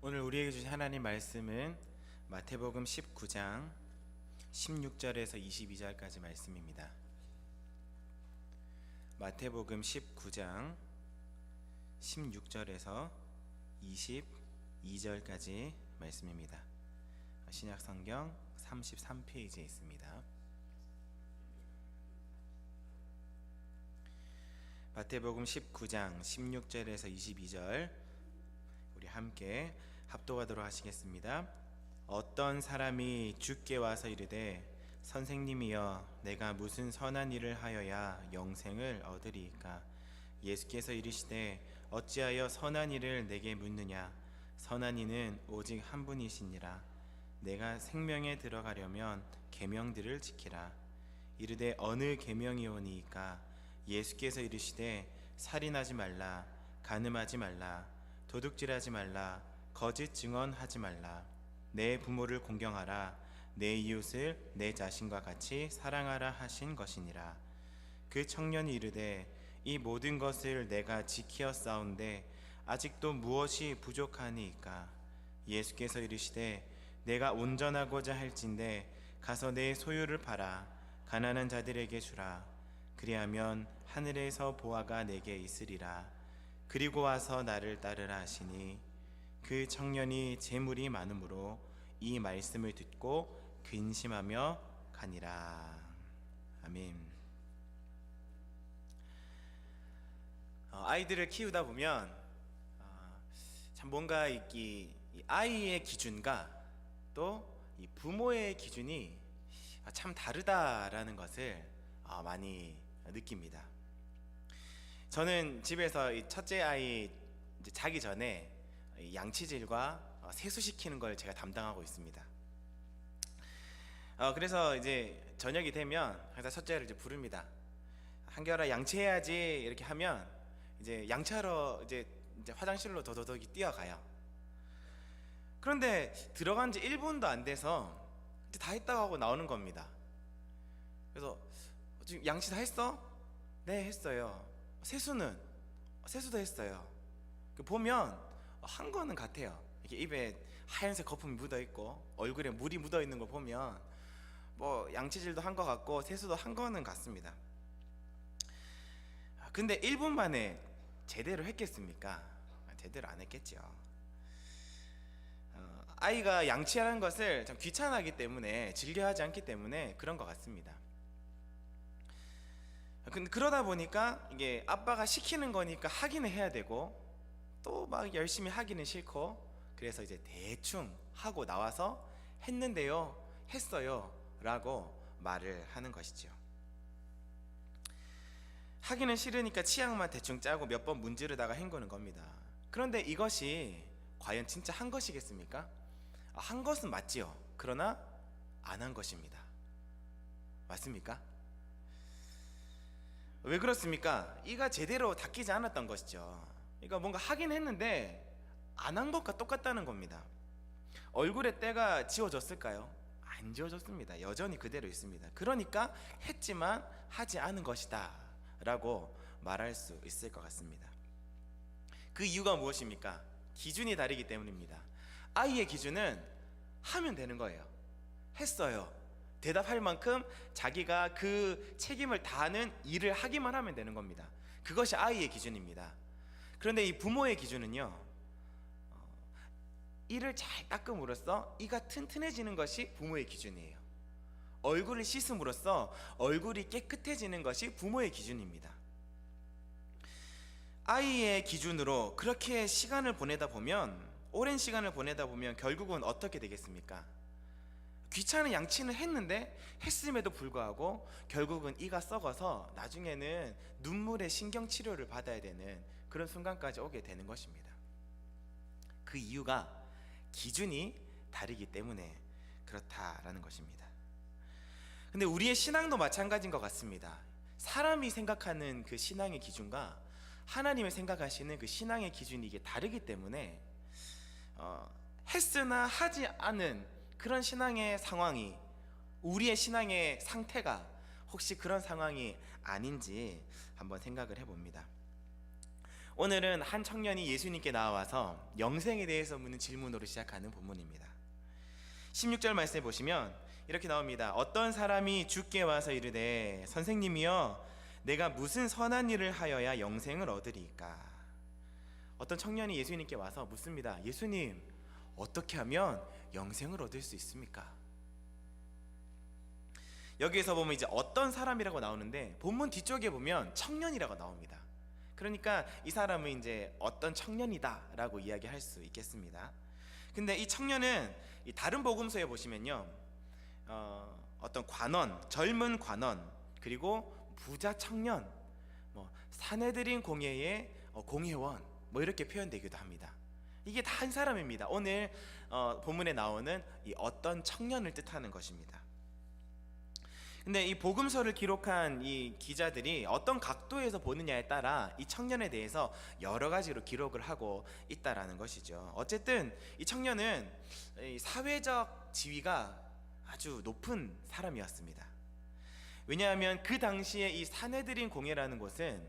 오늘 우리에게 주신 하나님 말씀은 마태복음 19장 16절에서 22절까지 말씀입니다. 마태복음 19장 16절에서 22절까지 말씀입니다. 신약성경 33페이지에 있습니다. 마태복음 19장 16절에서 22절 우리 함께 합독하도록 하시겠습니다. 어떤 사람이 주께 와서 이르되 선생님이여 내가 무슨 선한 일을 하여야 영생을 얻으리이까? 예수께서 이르시되 어찌하여 선한 일을 내게 묻느냐? 선한 이는 오직 한 분이시니라. 내가 생명에 들어가려면 계명들을 지키라. 이르되 어느 계명이오니이까? 예수께서 이르시되 살인하지 말라, 간음하지 말라, 도둑질하지 말라, 거짓 증언하지 말라, 내 부모를 공경하라, 내 이웃을 내 자신과 같이 사랑하라 하신 것이니라. 그 청년이 이르되 이 모든 것을 내가 지키었사온데 아직도 무엇이 부족하니이까? 예수께서 이르시되 내가 온전하고자 할진대 가서 내 소유를 팔아 가난한 자들에게 주라. 그리하면 하늘에서 보화가 내게 있으리라. 그리고 와서 나를 따르라 하시니 그 청년이 재물이 많으므로 이 말씀을 듣고 근심하며 가니라. 아멘. 아이들을 키우다 보면 참 뭔가 이 아이의 기준과 또 이 부모의 기준이 참 다르다라는 것을 많이 느낍니다. 저는 집에서 이 첫째 아이 이제 자기 전에 양치질과 세수시키는 걸 제가 담당하고 있습니다. 그래서 이제 저녁이 되면 항상 첫째를 이제 부릅니다. 한결아 양치해야지 이렇게 하면 이제 양치하러 이제 화장실로 더더더기 뛰어가요. 그런데 들어간 지 1분도 안 돼서 이제 다 했다고 하고 나오는 겁니다. 그래서 지금 양치 다 했어? 네, 했어요. 세수는? 세수도 했어요. 보면 한 거는 같아요. 이렇게 입에 하얀색 거품이 묻어있고 얼굴에 물이 묻어있는 걸 보면 뭐 양치질도 한 거 같고 세수도 한 거는 같습니다. 근데 1분 만에 제대로 했겠습니까? 제대로 안 했겠죠. 아이가 양치하는 것을 참 귀찮아하기 때문에, 즐겨하지 않기 때문에 그런 것 같습니다. 근데 그러다 보니까 이게 아빠가 시키는 거니까 하기는 해야 되고 또 막 열심히 하기는 싫고, 그래서 이제 대충 하고 나와서 했는데요, 했어요 라고 말을 하는 것이죠. 하기는 싫으니까 치약만 대충 짜고 몇 번 문지르다가 헹구는 겁니다. 그런데 이것이 과연 진짜 한 것이겠습니까? 한 것은 맞지요. 그러나 안 한 것입니다. 맞습니까? 왜 그렇습니까? 이가 제대로 닦이지 않았던 것이죠. 그러니까 뭔가 하긴 했는데 안 한 것과 똑같다는 겁니다. 얼굴에 때가 지워졌을까요? 안 지워졌습니다. 여전히 그대로 있습니다. 그러니까 했지만 하지 않은 것이다 라고 말할 수 있을 것 같습니다. 그 이유가 무엇입니까? 기준이 다르기 때문입니다. 아이의 기준은 하면 되는 거예요. 했어요. 대답할 만큼 자기가 그 책임을 다하는 일을 하기만 하면 되는 겁니다. 그것이 아이의 기준입니다. 그런데 이 부모의 기준은요, 이를 잘 닦음으로써 이가 튼튼해지는 것이 부모의 기준이에요. 얼굴을 씻음으로써 얼굴이 깨끗해지는 것이 부모의 기준입니다. 아이의 기준으로 그렇게 시간을 보내다 보면, 오랜 시간을 보내다 보면 결국은 어떻게 되겠습니까? 귀찮은 양치는 했는데, 했음에도 불구하고 결국은 이가 썩어서 나중에는 눈물의 신경치료를 받아야 되는 그런 순간까지 오게 되는 것입니다. 그 이유가 기준이 다르기 때문에 그렇다라는 것입니다. 근데 우리의 신앙도 마찬가지인 것 같습니다. 사람이 생각하는 그 신앙의 기준과 하나님이 생각하시는 그 신앙의 기준이 이게 다르기 때문에 했으나 하지 않은 그런 신앙의 상황이, 우리의 신앙의 상태가 혹시 그런 상황이 아닌지 한번 생각을 해봅니다. 오늘은 한 청년이 예수님께 나와서 영생에 대해서 묻는 질문으로 시작하는 본문입니다. 16절 말씀에 보시면 이렇게 나옵니다. 어떤 사람이 주께 와서 이르되 선생님이여 내가 무슨 선한 일을 하여야 영생을 얻으리이까. 어떤 청년이 예수님께 와서 묻습니다. 예수님, 어떻게 하면 영생을 얻을 수 있습니까? 여기에서 보면 이제 어떤 사람이라고 나오는데 본문 뒤쪽에 보면 청년이라고 나옵니다. 그러니까 이 사람은 이제 어떤 청년이다라고 이야기할 수 있겠습니다. 근데 이 청년은 이 다른 복음서에 보시면요, 어떤 관원, 젊은 관원, 그리고 부자 청년, 사내들인 공회의 공회원, 이렇게 표현되기도 합니다. 이게 다 한 사람입니다. 오늘 본문에 나오는 이 어떤 청년을 뜻하는 것입니다. 근데 이 복음서를 기록한 이 기자들이 어떤 각도에서 보느냐에 따라 이 청년에 대해서 여러 가지로 기록을 하고 있다라는 것이죠. 어쨌든 이 청년은 이 사회적 지위가 아주 높은 사람이었습니다. 왜냐하면 그 당시에 이 사내들인 공회라는 곳은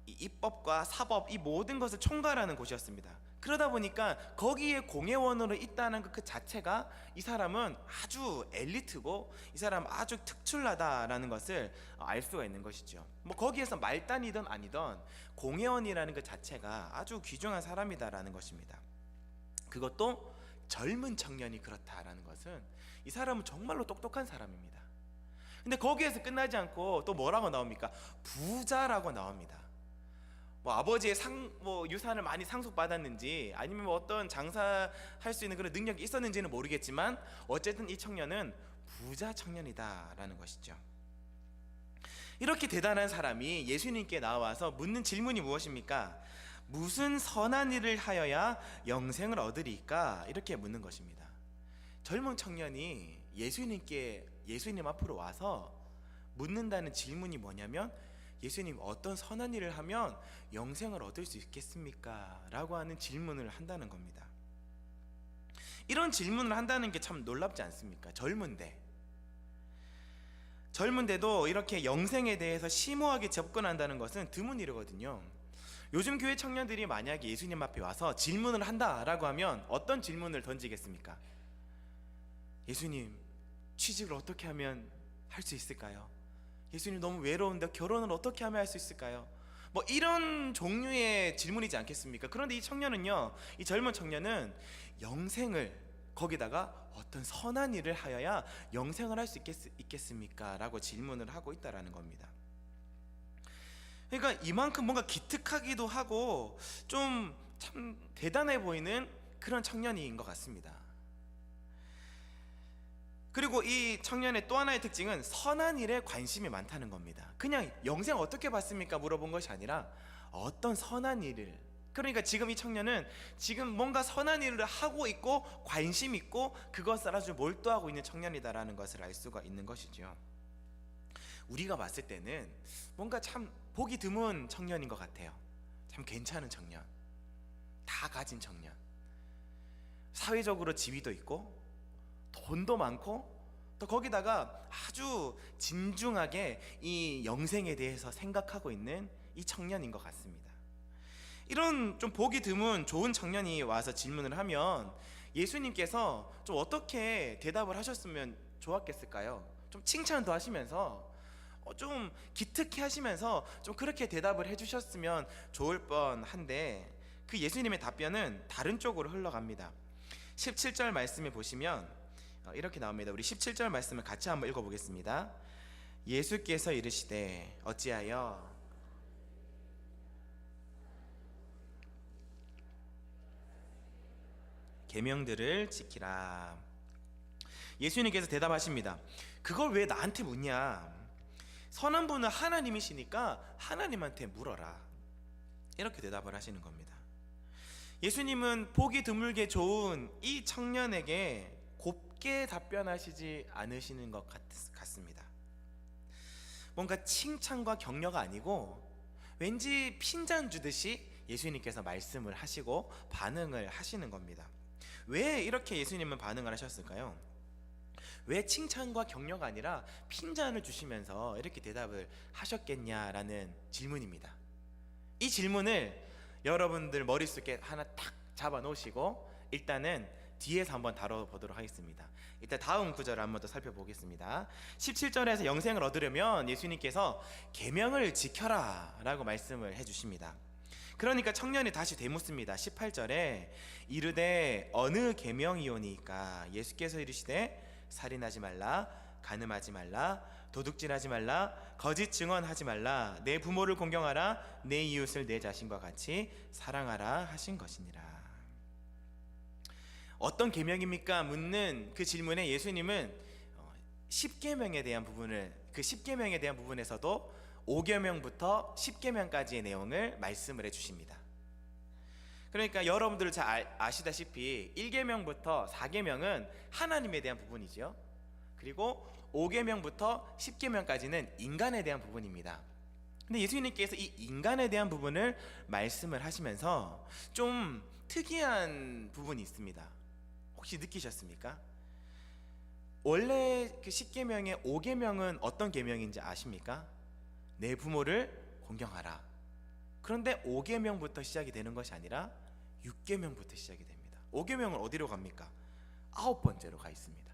이 입법과 사법, 이 모든 것을 총괄하는 곳이었습니다. 그러다 보니까 거기에 공회원으로 있다는 그 자체가 이 사람은 아주 엘리트고 이 사람 아주 특출나다라는 것을 알 수가 있는 것이죠. 거기에서 말단이든 아니든 공회원이라는 그 자체가 아주 귀중한 사람이다라는 것입니다. 그것도 젊은 청년이 그렇다라는 것은 이 사람은 정말로 똑똑한 사람입니다. 근데 거기에서 끝나지 않고 또 뭐라고 나옵니까? 부자라고 나옵니다. 아버지의 유산을 많이 상속받았는지 아니면 어떤 장사할 수 있는 그런 능력이 있었는지는 모르겠지만 어쨌든 이 청년은 부자 청년이다라는 것이죠. 이렇게 대단한 사람이 예수님께 나와서 묻는 질문이 무엇입니까? 무슨 선한 일을 하여야 영생을 얻으리까? 이렇게 묻는 것입니다. 젊은 청년이 예수님 앞으로 와서 묻는다는 질문이 뭐냐면, 예수님, 어떤 선한 일을 하면 영생을 얻을 수 있겠습니까? 라고 하는 질문을 한다는 겁니다. 이런 질문을 한다는 게 참 놀랍지 않습니까? 젊은데도 이렇게 영생에 대해서 심오하게 접근한다는 것은 드문 일이거든요. 요즘 교회 청년들이 만약에 예수님 앞에 와서 질문을 한다라고 하면 어떤 질문을 던지겠습니까? 예수님, 취직을 어떻게 하면 할 수 있을까요? 예수님, 너무 외로운데 결혼을 어떻게 하면 할 수 있을까요? 이런 종류의 질문이지 않겠습니까? 그런데 이 젊은 청년은 영생을, 거기다가 어떤 선한 일을 하여야 영생을 할 수 있겠습니까? 라고 질문을 하고 있다라는 겁니다. 그러니까 이만큼 뭔가 기특하기도 하고 좀 참 대단해 보이는 그런 청년인 것 같습니다. 그리고 이 청년의 또 하나의 특징은 선한 일에 관심이 많다는 겁니다. 그냥 영생 어떻게 받습니까? 물어본 것이 아니라 어떤 선한 일을, 그러니까 지금 이 청년은 지금 뭔가 선한 일을 하고 있고 관심 있고 그것을 아주 몰두하고 있는 청년이다라는 것을 알 수가 있는 것이죠. 우리가 봤을 때는 뭔가 참 보기 드문 청년인 것 같아요. 참 괜찮은 청년, 다 가진 청년, 사회적으로 지위도 있고 돈도 많고 또 거기다가 아주 진중하게 이 영생에 대해서 생각하고 있는 이 청년인 것 같습니다. 이런 좀 보기 드문 좋은 청년이 와서 질문을 하면 예수님께서 좀 어떻게 대답을 하셨으면 좋았겠을까요? 좀 칭찬도 하시면서 좀 기특해 하시면서 좀 그렇게 대답을 해주셨으면 좋을 뻔한데 그 예수님의 답변은 다른 쪽으로 흘러갑니다. 17절 말씀에 보시면 이렇게 나옵니다. 우리 17절 말씀을 같이 한번 읽어보겠습니다. 예수께서 이르시되 어찌하여 계명들을 지키라. 예수님께서 대답하십니다. 그걸 왜 나한테 묻냐? 선한 분은 하나님이시니까 하나님한테 물어라. 이렇게 대답을 하시는 겁니다. 예수님은 보기 드물게 좋은 이 청년에게 곱게 답변하시지 않으시는 것 같습니다. 뭔가 칭찬과 격려가 아니고 왠지 핀잔 주듯이 예수님께서 말씀을 하시고 반응을 하시는 겁니다. 왜 이렇게 예수님은 반응을 하셨을까요? 왜 칭찬과 격려가 아니라 핀잔을 주시면서 이렇게 대답을 하셨겠냐라는 질문입니다. 이 질문을 여러분들 머릿속에 하나 탁 잡아 놓으시고 일단은 뒤에서 한번 다뤄보도록 하겠습니다. 일단 다음 구절을 한번 더 살펴보겠습니다. 17절에서 영생을 얻으려면 예수님께서 계명을 지켜라 라고 말씀을 해주십니다. 그러니까 청년이 다시 되묻습니다. 18절에 이르되 어느 계명이오니까, 예수께서 이르시되 살인하지 말라, 간음하지 말라, 도둑질하지 말라, 거짓 증언하지 말라, 내 부모를 공경하라, 내 이웃을 내 자신과 같이 사랑하라 하신 것이니라. 어떤 계명입니까? 묻는 그 질문에 예수님은 10계명에 대한 부분을, 그 10계명에 대한 부분에서도 5계명부터 10계명까지의 내용을 말씀을 해주십니다. 그러니까 여러분들 잘 아시다시피 1계명부터 4계명은 하나님에 대한 부분이죠. 그리고 5계명부터 10계명까지는 인간에 대한 부분입니다. 근데 예수님께서 이 인간에 대한 부분을 말씀을 하시면서 좀 특이한 부분이 있습니다. 혹시 느끼셨습니까? 원래 그 10계명의 5계명은 어떤 계명인지 아십니까? 내 부모를 공경하라. 그런데 5계명부터 시작이 되는 것이 아니라 6계명부터 시작이 됩니다. 5계명은 어디로 갑니까? 9번째로 가 있습니다.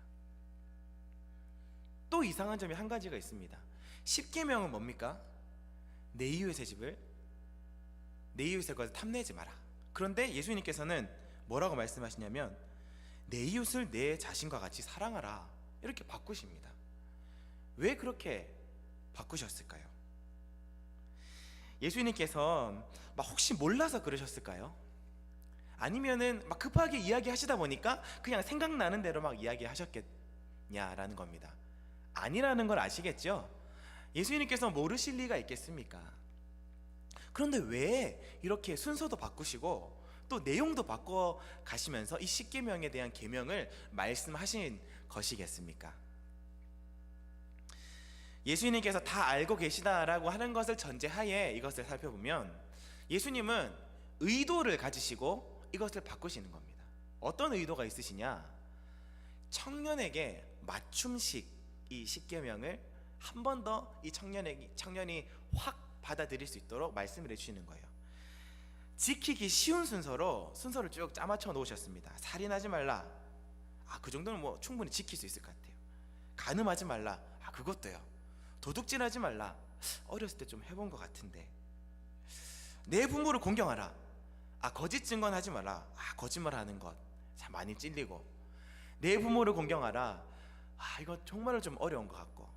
또 이상한 점이 한 가지가 있습니다. 10계명은 뭡니까? 내 이웃의 집을, 내 이웃의 것을 탐내지 마라. 그런데 예수님께서는 뭐라고 말씀하시냐면 내 이웃을 내 자신과 같이 사랑하라, 이렇게 바꾸십니다. 왜 그렇게 바꾸셨을까요? 예수님께서 막 혹시 몰라서 그러셨을까요? 아니면은 막 급하게 이야기하시다 보니까 그냥 생각나는 대로 막 이야기하셨겠냐라는 겁니다. 아니라는 걸 아시겠죠? 예수님께서 모르실 리가 있겠습니까? 그런데 왜 이렇게 순서도 바꾸시고 또 내용도 바꿔 가시면서 이 10계명에 대한 계명을 말씀하신 것이겠습니까? 예수님께서 다 알고 계시다라고 하는 것을 전제하에 이것을 살펴보면 예수님은 의도를 가지시고 이것을 바꾸시는 겁니다. 어떤 의도가 있으시냐? 청년에게 맞춤식 이 10계명을 한 번 더 이 청년이 확 받아들일 수 있도록 말씀을 해주시는 거예요. 지키기 쉬운 순서를 쭉 짜맞춰 놓으셨습니다. 살인하지 말라. 그 정도는 뭐 충분히 지킬 수 있을 것 같아요. 간음하지 말라. 그것도요. 도둑질하지 말라. 어렸을 때 좀 해본 것 같은데. 내 부모를 공경하라. 거짓 증언하지 마라. 거짓말하는 것 참 많이 찔리고. 내 부모를 공경하라. 이거 정말로 좀 어려운 것 같고.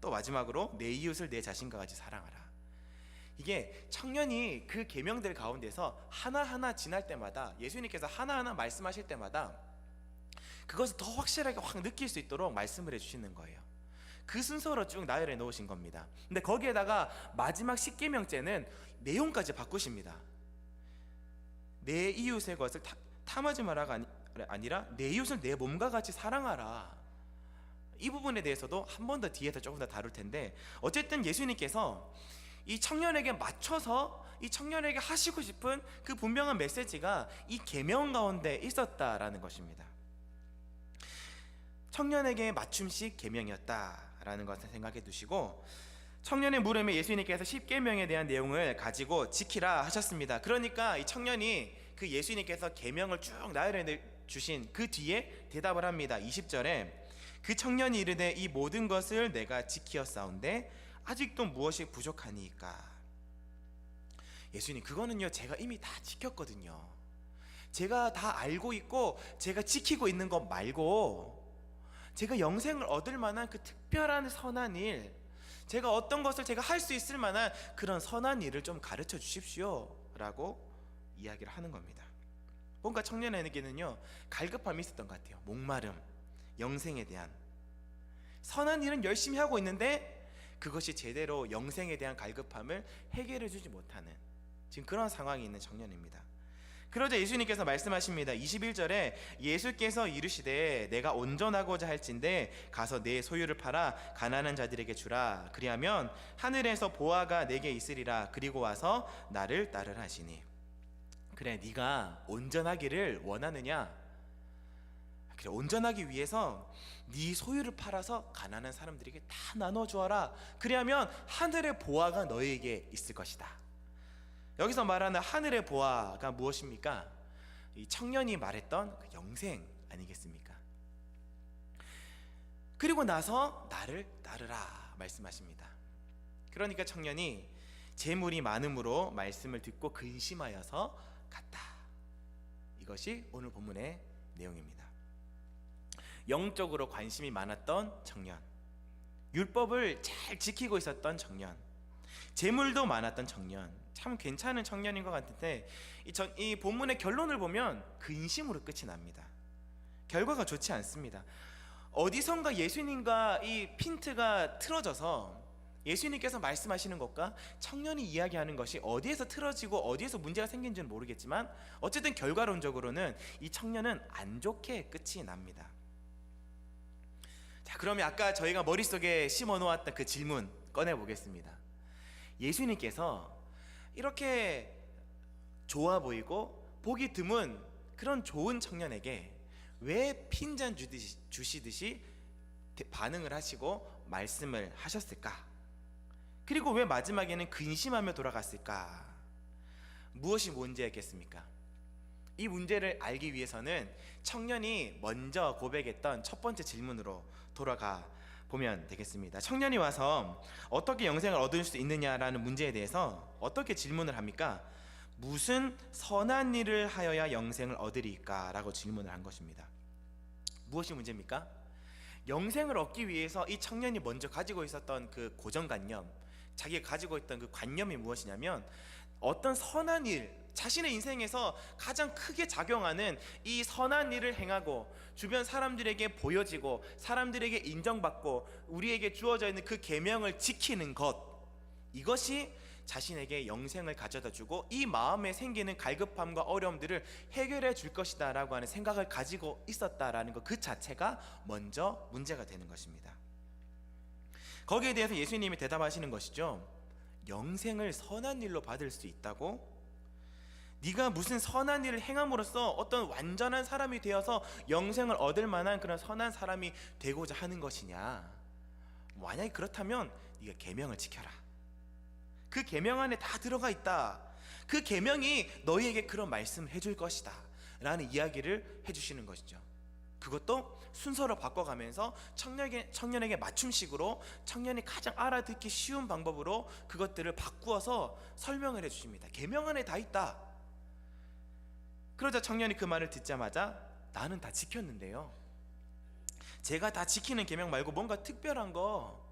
또 마지막으로 내 이웃을 내 자신과 같이 사랑하라. 이게 청년이 그 계명들 가운데서 하나하나 지날 때마다 예수님께서 하나하나 말씀하실 때마다 그것을 더 확실하게 확 느낄 수 있도록 말씀을 해주시는 거예요. 그 순서로 쭉 나열해 놓으신 겁니다. 근데 거기에다가 마지막 10계명째는 내용까지 바꾸십니다. 내 이웃의 것을 탐하지 마라가 아니라 내 이웃을 내 몸과 같이 사랑하라. 이 부분에 대해서도 한 번 더 뒤에서 조금 더 다룰 텐데, 어쨌든 예수님께서 이 청년에게 맞춰서 이 청년에게 하시고 싶은 그 분명한 메시지가 이 계명 가운데 있었다라는 것입니다. 청년에게 맞춤식 계명이었다라는 것을 생각해 두시고, 청년의 물음에 예수님께서 10계명에 대한 내용을 가지고 지키라 하셨습니다. 그러니까 이 청년이 그 예수님께서 계명을 쭉 나열해 주신 그 뒤에 대답을 합니다. 20절에 그 청년이 이르되 이 모든 것을 내가 지키었사온데 아직도 무엇이 부족하니까. 예수님, 그거는요 제가 이미 다 지켰거든요. 제가 다 알고 있고 제가 지키고 있는 것 말고 제가 영생을 얻을 만한 그 특별한 선한 일, 제가 어떤 것을 제가 할 수 있을 만한 그런 선한 일을 좀 가르쳐 주십시오 라고 이야기를 하는 겁니다. 뭔가 청년에게는요 갈급함이 있었던 것 같아요. 목마름, 영생에 대한 선한 일은 열심히 하고 있는데 그것이 제대로 영생에 대한 갈급함을 해결해 주지 못하는 지금 그런 상황이 있는 청년입니다. 그러자 예수님께서 말씀하십니다. 21절에 예수께서 이르시되 내가 온전하고자 할진대 가서 내 소유를 팔아 가난한 자들에게 주라. 그리하면 하늘에서 보화가 내게 있으리라. 그리고 와서 나를 따르라 하시니. 그래, 네가 온전하기를 원하느냐? 그래, 온전하기 위해서 네 소유를 팔아서 가난한 사람들에게 다 나눠 주어라. 그리하면 하늘의 보화가 너에게 있을 것이다. 여기서 말하는 하늘의 보아가 무엇입니까? 이 청년이 말했던 그 영생 아니겠습니까? 그리고 나서 나를 따르라 말씀하십니다. 그러니까 청년이 재물이 많음으로 말씀을 듣고 근심하여서 갔다. 이것이 오늘 본문의 내용입니다. 영적으로 관심이 많았던 청년, 율법을 잘 지키고 있었던 청년, 재물도 많았던 청년, 참 괜찮은 청년인 것 같은데 이 본문의 결론을 보면 근심으로 끝이 납니다. 결과가 좋지 않습니다. 어디선가 예수님과 이 핀트가 틀어져서 예수님께서 말씀하시는 것과 청년이 이야기하는 것이 어디에서 틀어지고 어디에서 문제가 생긴지는 모르겠지만 어쨌든 결과론적으로는 이 청년은 안 좋게 끝이 납니다. 자, 그러면 아까 저희가 머릿속에 심어놓았던 그 질문 꺼내보겠습니다. 예수님께서 이렇게 좋아 보이고 보기 드문 그런 좋은 청년에게 왜 핀잔 주시듯이 반응을 하시고 말씀을 하셨을까? 그리고 왜 마지막에는 근심하며 돌아갔을까? 무엇이 문제였겠습니까? 이 문제를 알기 위해서는 청년이 먼저 고백했던 첫 번째 질문으로 돌아가 보면 되겠습니다. 청년이 와서 어떻게 영생을 얻을 수 있느냐라는 문제에 대해서 어떻게 질문을 합니까? 무슨 선한 일을 하여야 영생을 얻으리까? 라고 질문을 한 것입니다. 무엇이 문제입니까? 영생을 얻기 위해서 이 청년이 먼저 가지고 있었던 그 고정관념, 자기가 가지고 있던 그 관념이 무엇이냐면 어떤 선한 일, 자신의 인생에서 가장 크게 작용하는 이 선한 일을 행하고 주변 사람들에게 보여지고 사람들에게 인정받고 우리에게 주어져 있는 그 계명을 지키는 것, 이것이 자신에게 영생을 가져다 주고 이 마음에 생기는 갈급함과 어려움들을 해결해 줄 것이다 라고 하는 생각을 가지고 있었다라는 것, 그 자체가 먼저 문제가 되는 것입니다. 거기에 대해서 예수님이 대답하시는 것이죠. 영생을 선한 일로 받을 수 있다고? 네가 무슨 선한 일을 행함으로써 어떤 완전한 사람이 되어서 영생을 얻을 만한 그런 선한 사람이 되고자 하는 것이냐? 만약에 그렇다면 네가 계명을 지켜라. 그 계명 안에 다 들어가 있다. 그 계명이 너희에게 그런 말씀을 해줄 것이다 라는 이야기를 해주시는 것이죠. 그것도 순서로 바꿔가면서 청년에게 맞춤식으로 청년이 가장 알아듣기 쉬운 방법으로 그것들을 바꾸어서 설명을 해주십니다. 계명 안에 다 있다. 그러자 청년이 그 말을 듣자마자 나는 다 지켰는데요, 제가 다 지키는 계명 말고 뭔가 특별한 거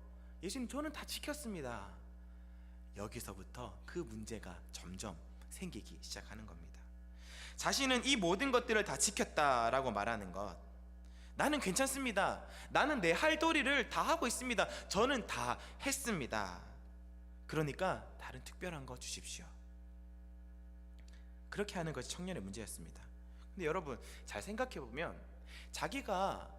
예수님 저는 다 지켰습니다. 여기서부터 그 문제가 점점 생기기 시작하는 겁니다. 자신은 이 모든 것들을 다 지켰다라고 말하는 것, 나는 괜찮습니다. 나는 내 할 도리를 다 하고 있습니다. 저는 다 했습니다. 그러니까 다른 특별한 거 주십시오. 그렇게 하는 것이 청년의 문제였습니다. 근데 여러분 잘 생각해 보면 자기가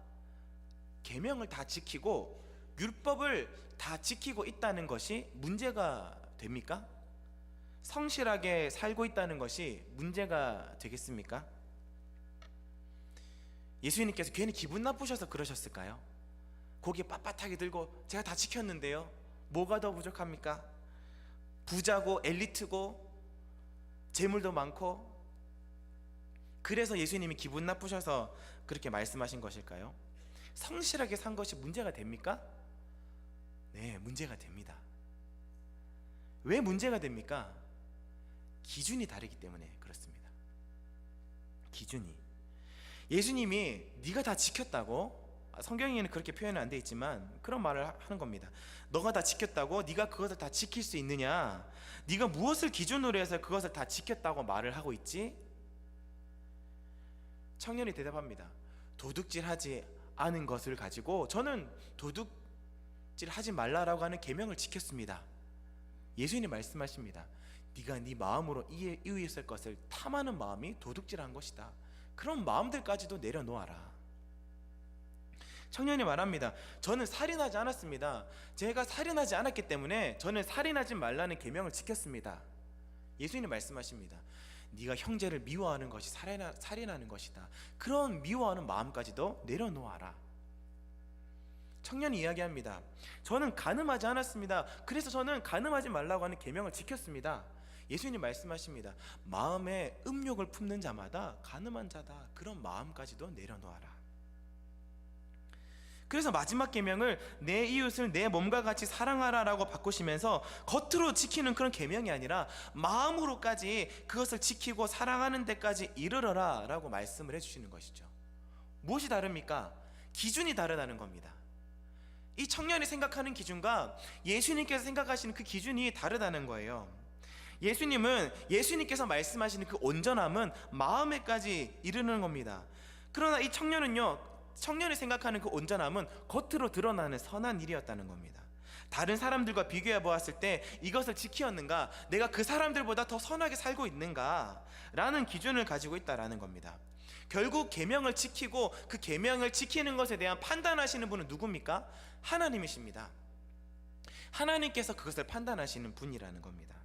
계명을 다 지키고 율법을 다 지키고 있다는 것이 문제가 됩니까? 성실하게 살고 있다는 것이 문제가 되겠습니까? 예수님께서 괜히 기분 나쁘셔서 그러셨을까요? 고개 빳빳하게 들고 제가 다 지켰는데요, 뭐가 더 부족합니까? 부자고 엘리트고 재물도 많고, 그래서 예수님이 기분 나쁘셔서 그렇게 말씀하신 것일까요? 성실하게 산 것이 문제가 됩니까? 네, 문제가 됩니다. 왜 문제가 됩니까? 기준이 다르기 때문에 그렇습니다. 기준이, 예수님이 네가 다 지켰다고, 성경에는 그렇게 표현은 안 돼 있지만 그런 말을 하는 겁니다. 너가 다 지켰다고 네가 그것을 다 지킬 수 있느냐? 네가 무엇을 기준으로 해서 그것을 다 지켰다고 말을 하고 있지? 청년이 대답합니다. 도둑질하지 않은 것을 가지고 저는 도둑질하지 말라라고 하는 계명을 지켰습니다. 예수님이 말씀하십니다. 네가 네 마음으로 이웃의 것을 탐하는 마음이 도둑질한 것이다. 그런 마음들까지도 내려놓아라. 청년이 말합니다. 저는 살인하지 않았습니다. 제가 살인하지 않았기 때문에 저는 살인하지 말라는 계명을 지켰습니다. 예수님이 말씀하십니다. 네가 형제를 미워하는 것이 살인하는 것이다. 그런 미워하는 마음까지도 내려놓아라. 청년이 이야기합니다. 저는 간음하지 않았습니다. 그래서 저는 간음하지 말라고 하는 계명을 지켰습니다. 예수님 말씀하십니다. 마음에 음욕을 품는 자마다 가늠한 자다. 그런 마음까지도 내려놓아라. 그래서 마지막 계명을 내 이웃을 내 몸과 같이 사랑하라라고 바꾸시면서 겉으로 지키는 그런 계명이 아니라 마음으로까지 그것을 지키고 사랑하는 데까지 이르러라 라고 말씀을 해주시는 것이죠. 무엇이 다릅니까? 기준이 다르다는 겁니다. 이 청년이 생각하는 기준과 예수님께서 생각하시는 그 기준이 다르다는 거예요. 예수님께서 말씀하시는 그 온전함은 마음에까지 이르는 겁니다. 그러나 이 청년이 생각하는 그 온전함은 겉으로 드러나는 선한 일이었다는 겁니다. 다른 사람들과 비교해 보았을 때 이것을 지키었는가, 내가 그 사람들보다 더 선하게 살고 있는가 라는 기준을 가지고 있다라는 겁니다. 결국 계명을 지키고 그 계명을 지키는 것에 대한 판단하시는 분은 누굽니까? 하나님이십니다. 하나님께서 그것을 판단하시는 분이라는 겁니다.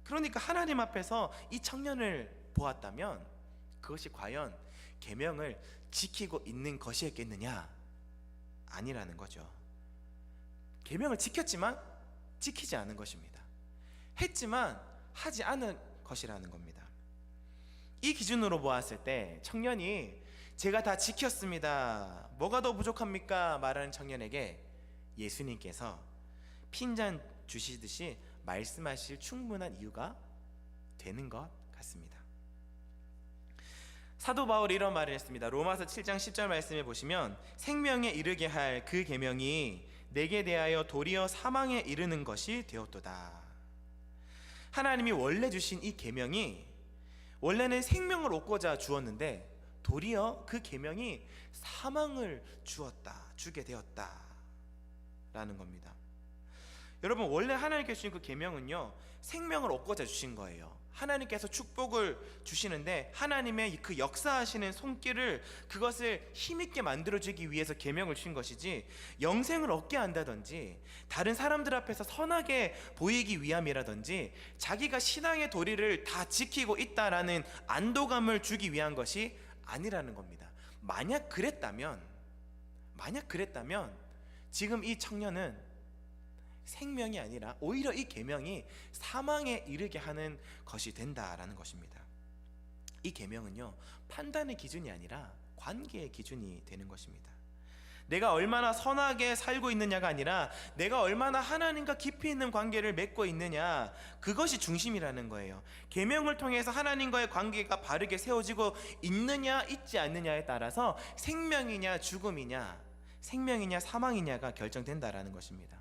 그러니까 하나님 앞에서 이 청년을 보았다면 그것이 과연 계명을 지키고 있는 것이었겠느냐? 아니라는 거죠. 계명을 지켰지만 지키지 않은 것입니다. 했지만 하지 않은 것이라는 겁니다. 이 기준으로 보았을 때 청년이 제가 다 지켰습니다, 뭐가 더 부족합니까? 말하는 청년에게 예수님께서 핀잔 주시듯이 말씀하실 충분한 이유가 되는 것 같습니다. 사도 바울이 이런 말을 했습니다. 로마서 7장 10절 말씀에 보시면 생명에 이르게 할 그 계명이 내게 대하여 도리어 사망에 이르는 것이 되었도다. 하나님이 원래 주신 이 계명이 원래는 생명을 얻고자 주었는데 도리어 그 계명이 사망을 주게 되었다 라는 겁니다. 여러분, 원래 하나님께서 주신 그 계명은요 생명을 얻고자 주신 거예요. 하나님께서 축복을 주시는데 하나님의 그 역사하시는 손길을, 그것을 힘있게 만들어주기 위해서 계명을 주신 것이지 영생을 얻게 한다든지 다른 사람들 앞에서 선하게 보이기 위함이라든지 자기가 신앙의 도리를 다 지키고 있다라는 안도감을 주기 위한 것이 아니라는 겁니다. 만약 그랬다면 지금 이 청년은 생명이 아니라 오히려 이 계명이 사망에 이르게 하는 것이 된다라는 것입니다. 이 계명은요 판단의 기준이 아니라 관계의 기준이 되는 것입니다. 내가 얼마나 선하게 살고 있느냐가 아니라 내가 얼마나 하나님과 깊이 있는 관계를 맺고 있느냐, 그것이 중심이라는 거예요. 계명을 통해서 하나님과의 관계가 바르게 세워지고 있느냐 있지 않느냐에 따라서 생명이냐 죽음이냐, 생명이냐 사망이냐가 결정된다라는 것입니다.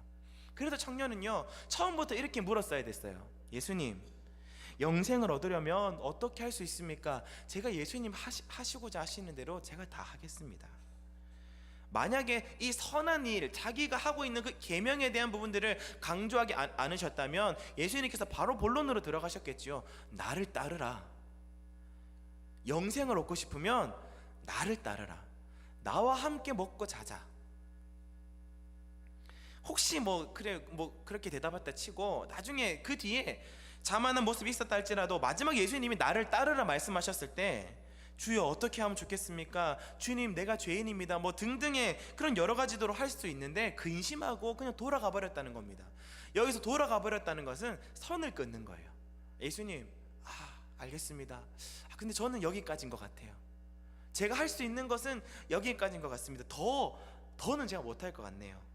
그래서 청년은요 처음부터 이렇게 물었어야 됐어요. 예수님, 영생을 얻으려면 어떻게 할 수 있습니까? 제가 예수님 하시고자 하시는 대로 제가 다 하겠습니다. 만약에 이 선한 일, 자기가 하고 있는 그 계명에 대한 부분들을 강조하지 않으셨다면 예수님께서 바로 본론으로 들어가셨겠지요. 나를 따르라. 영생을 얻고 싶으면 나를 따르라. 나와 함께 먹고 자자. 혹시 그렇게 대답했다 치고 나중에 그 뒤에 자만한 모습이 있었다 할지라도 마지막 예수님이 나를 따르라 말씀하셨을 때 주여 어떻게 하면 좋겠습니까? 주님 내가 죄인입니다 등등의 그런 여러 가지로 할 수 있는데 근심하고 그냥 돌아가 버렸다는 겁니다. 여기서 돌아가 버렸다는 것은 선을 끊는 거예요. 예수님 알겠습니다. 근데 저는 여기까지인 것 같아요. 제가 할 수 있는 것은 여기까지인 것 같습니다. 더는 제가 못할 것 같네요.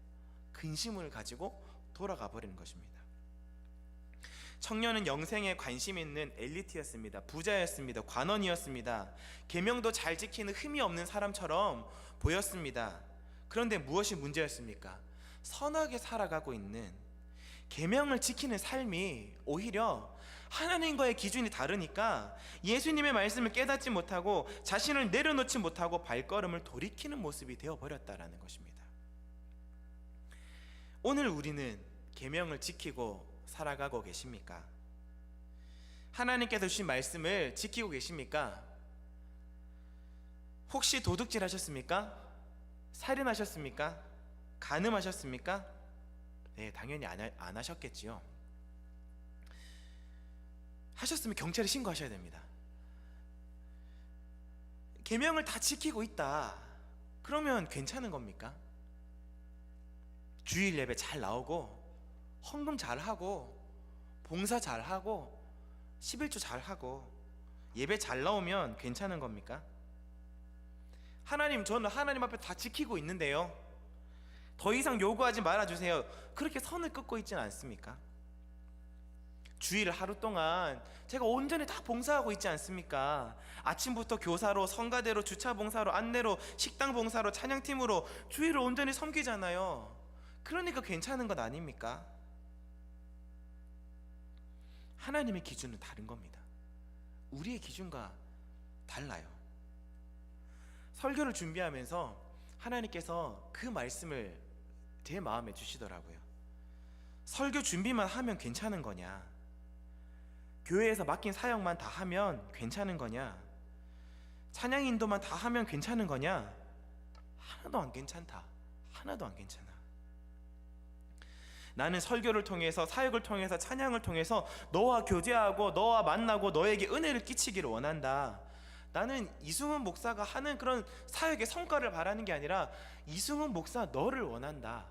근심을 가지고 돌아가 버리는 것입니다. 청년은 영생에 관심 있는 엘리트였습니다. 부자였습니다. 관원이었습니다. 계명도 잘 지키는 흠이 없는 사람처럼 보였습니다. 그런데 무엇이 문제였습니까? 선하게 살아가고 있는, 계명을 지키는 삶이 오히려 하나님과의 기준이 다르니까 예수님의 말씀을 깨닫지 못하고 자신을 내려놓지 못하고 발걸음을 돌이키는 모습이 되어버렸다라는 것입니다. 오늘 우리는 계명을 지키고 살아가고 계십니까? 하나님께서 주신 말씀을 지키고 계십니까? 혹시 도둑질 하셨습니까? 살인하셨습니까? 간음하셨습니까? 네, 당연히 안 하셨겠지요. 하셨으면 경찰에 신고하셔야 됩니다. 계명을 다 지키고 있다 그러면 괜찮은 겁니까? 주일 예배 잘 나오고 헌금 잘 하고 봉사 잘 하고 11조 잘하고 예배 잘 나오면 괜찮은 겁니까? 하나님, 저는 하나님 앞에 다 지키고 있는데요, 더 이상 요구하지 말아주세요, 그렇게 선을 긋고 있지는 않습니까? 주일 하루 동안 제가 온전히 다 봉사하고 있지 않습니까? 아침부터 교사로, 성가대로, 주차 봉사로, 안내로, 식당 봉사로, 찬양팀으로 주일을 온전히 섬기잖아요. 그러니까 괜찮은 것 아닙니까? 하나님의 기준은 다른 겁니다. 우리의 기준과 달라요. 설교를 준비하면서 하나님께서 그 말씀을 제 마음에 주시더라고요. 설교 준비만 하면 괜찮은 거냐? 교회에서 맡긴 사역만 다 하면 괜찮은 거냐? 찬양 인도만 다 하면 괜찮은 거냐? 하나도 안 괜찮다. 하나도 안 괜찮아. 나는 설교를 통해서, 사역을 통해서, 찬양을 통해서 너와 교제하고 너와 만나고 너에게 은혜를 끼치기를 원한다. 나는 이승훈 목사가 하는 그런 사역의 성과를 바라는 게 아니라 이승훈 목사 너를 원한다.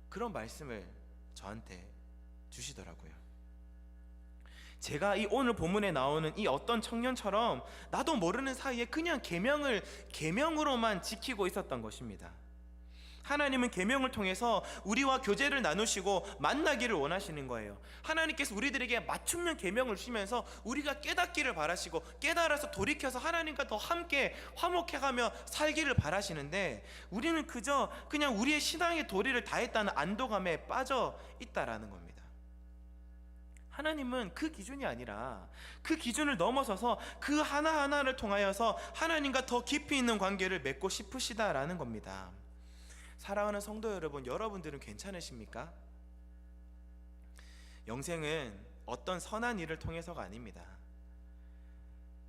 그런 말씀을 저한테 주시더라고요. 제가 이 오늘 본문에 나오는 이 어떤 청년처럼 나도 모르는 사이에 그냥 계명으로만 지키고 있었던 것입니다. 하나님은 계명을 통해서 우리와 교제를 나누시고 만나기를 원하시는 거예요. 하나님께서 우리들에게 맞춤형 계명을 주시면서 우리가 깨닫기를 바라시고, 깨달아서 돌이켜서 하나님과 더 함께 화목해가며 살기를 바라시는데, 우리는 그냥 우리의 신앙의 도리를 다했다는 안도감에 빠져 있다라는 겁니다. 하나님은 그 기준이 아니라 그 기준을 넘어서서 그 하나하나를 통하여서 하나님과 더 깊이 있는 관계를 맺고 싶으시다라는 겁니다. 사랑하는 성도 여러분, 여러분들은 괜찮으십니까? 영생은 어떤 선한 일을 통해서가 아닙니다.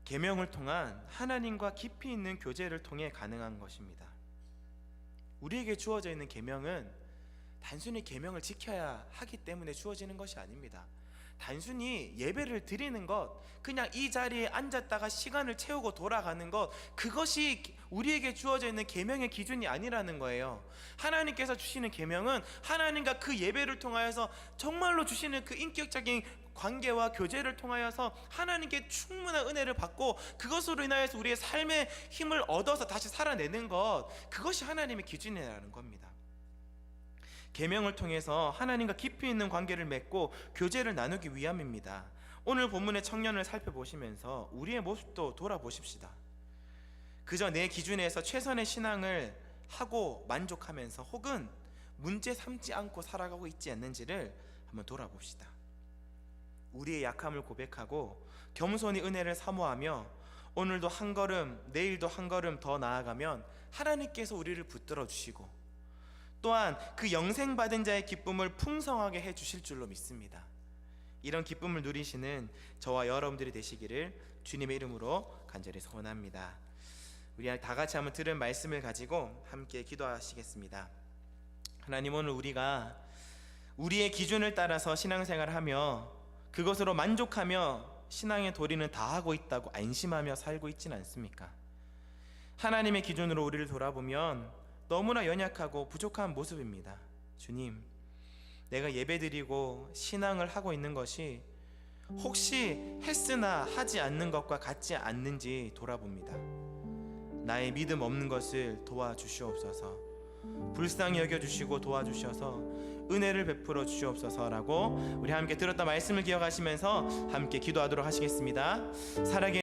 계명을 통한 하나님과 깊이 있는 교제를 통해 가능한 것입니다. 우리에게 주어져 있는 계명은 단순히 계명을 지켜야 하기 때문에 주어지는 것이 아닙니다. 단순히 예배를 드리는 것, 그냥 이 자리에 앉았다가 시간을 채우고 돌아가는 것, 그것이 우리에게 주어져 있는 계명의 기준이 아니라는 거예요. 하나님께서 주시는 계명은 하나님과 그 예배를 통하여서 정말로 주시는 그 인격적인 관계와 교제를 통하여서 하나님께 충분한 은혜를 받고 그것으로 인하여서 우리의 삶의 힘을 얻어서 다시 살아내는 것, 그것이 하나님의 기준이라는 겁니다. 계명을 통해서 하나님과 깊이 있는 관계를 맺고 교제를 나누기 위함입니다. 오늘 본문의 청년을 살펴보시면서 우리의 모습도 돌아보십시다. 그저 내 기준에서 최선의 신앙을 하고 만족하면서 혹은 문제 삼지 않고 살아가고 있지 않는지를 한번 돌아봅시다. 우리의 약함을 고백하고 겸손히 은혜를 사모하며 오늘도 한 걸음, 내일도 한 걸음 더 나아가면 하나님께서 우리를 붙들어 주시고 또한 그 영생받은 자의 기쁨을 풍성하게 해주실 줄로 믿습니다. 이런 기쁨을 누리시는 저와 여러분들이 되시기를 주님의 이름으로 간절히 소원합니다. 우리 다 같이 한번 들은 말씀을 가지고 함께 기도하시겠습니다. 하나님, 오늘 우리가 우리의 기준을 따라서 신앙생활을 하며 그것으로 만족하며 신앙의 도리는 다 하고 있다고 안심하며 살고 있지는 않습니까? 하나님의 기준으로 우리를 돌아보면 너무나 연약하고 부족한 모습입니다. 주님, 내가 예배드리고 신앙을 하고 있는 것이 혹시 했으나 하지 않는 것과 같지 않는지 돌아봅니다. 나의 믿음 없는 것을 도와주시옵소서. 불쌍히 여겨주시고 도와주셔서 은혜를 베풀어 주시옵소서라고 우리 함께 들었던 말씀을 기억하시면서 함께 기도하도록 하시겠습니다. 살아계신